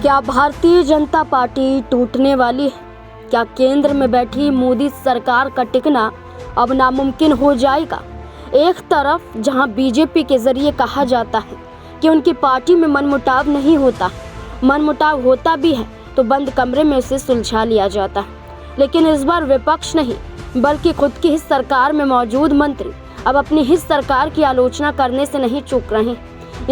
क्या भारतीय जनता पार्टी टूटने वाली है? क्या केंद्र में बैठी मोदी सरकार का टिकना अब नामुमकिन हो जाएगा? एक तरफ जहां बीजेपी के जरिए कहा जाता है कि उनकी पार्टी में मनमुटाव नहीं होता, मनमुटाव होता भी है तो बंद कमरे में उसे सुलझा लिया जाता है, लेकिन इस बार विपक्ष नहीं बल्कि खुद की ही सरकार में मौजूद मंत्री अब अपनी ही सरकार की आलोचना करने से नहीं चूक रहे।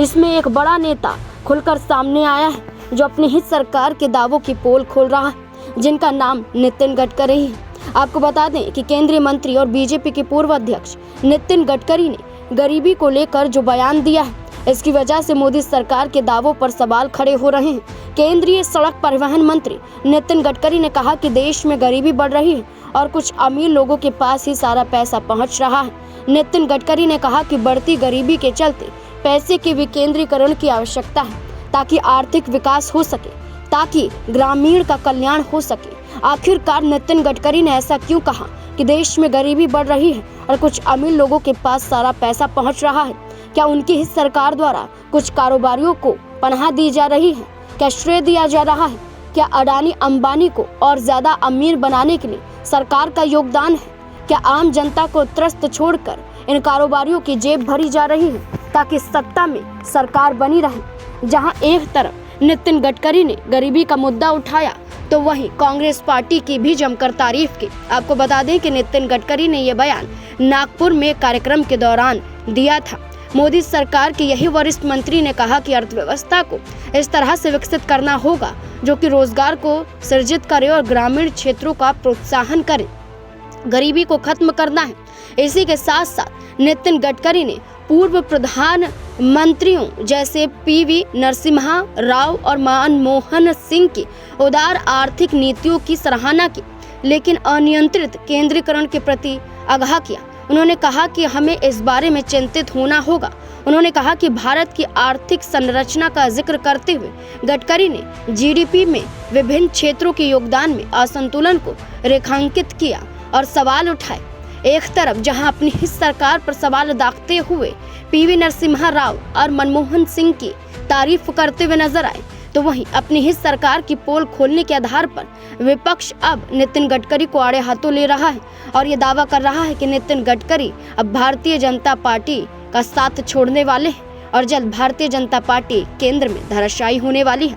इसमें एक बड़ा नेता खुलकर सामने आया है जो अपनी ही सरकार के दावों की पोल खोल रहा है, जिनका नाम नितिन गडकरी है। आपको बता दें कि केंद्रीय मंत्री और बीजेपी के पूर्व अध्यक्ष नितिन गडकरी ने गरीबी को लेकर जो बयान दिया है, इसकी वजह से मोदी सरकार के दावों पर सवाल खड़े हो रहे हैं। केंद्रीय सड़क परिवहन मंत्री नितिन गडकरी ने कहा कि देश में गरीबी बढ़ रही है और कुछ अमीर लोगों के पास ही सारा पैसा पहुंच रहा है। नितिन गडकरी ने कहा कि बढ़ती गरीबी के चलते पैसे के विकेंद्रीकरण की आवश्यकता है ताकि आर्थिक विकास हो सके, ताकि ग्रामीण का कल्याण हो सके। आखिरकार नितिन गडकरी ने ऐसा क्यों कहा कि देश में गरीबी बढ़ रही है और कुछ अमीर लोगों के पास सारा पैसा पहुंच रहा है? क्या उनकी ही सरकार द्वारा कुछ कारोबारियों को पनाह दी जा रही है? क्या श्रेय दिया जा रहा है? क्या अडानी अंबानी को और ज्यादा अमीर बनाने के लिए सरकार का योगदान है? क्या आम जनता को त्रस्त छोड़कर इन कारोबारियों की जेब भरी जा रही है ताकि सत्ता में सरकार बनी रहे? जहां एक तरफ नितिन गडकरी ने गरीबी का मुद्दा उठाया तो वहीं कांग्रेस पार्टी की भी जमकर तारीफ की। आपको बता दें कि नितिन गडकरी ने यह बयान नागपुर में कार्यक्रम के दौरान दिया था। मोदी सरकार के यही वरिष्ठ मंत्री ने कहा कि अर्थव्यवस्था को इस तरह से विकसित करना होगा जो कि रोजगार को सृजित करे और ग्रामीण क्षेत्रों का प्रोत्साहन करे। गरीबी को खत्म करना है। इसी के साथ साथ नितिन गडकरी ने पूर्व प्रधानमंत्रियों जैसे पीवी नरसिम्हा राव और मनमोहन सिंह की उदार आर्थिक नीतियों की सराहना की, लेकिन अनियंत्रित केंद्रीकरण के प्रति आगाह किया। उन्होंने कहा कि हमें इस बारे में चिंतित होना होगा। उन्होंने कहा कि भारत की आर्थिक संरचना का जिक्र करते हुए गडकरी ने जीडीपी में विभिन्न क्षेत्रों के योगदान में असंतुलन को रेखांकित किया और सवाल उठाए। एक तरफ जहां अपनी ही सरकार पर सवाल दागते हुए पीवी नरसिम्हा राव और मनमोहन सिंह की तारीफ करते हुए नजर आए, तो वहीं अपनी ही सरकार की पोल खोलने के आधार पर विपक्ष अब नितिन गडकरी को आड़े हाथों ले रहा है और ये दावा कर रहा है कि नितिन गडकरी अब भारतीय जनता पार्टी का साथ छोड़ने वाले हैं और जल्द भारतीय जनता पार्टी केंद्र में धराशायी होने वाली है।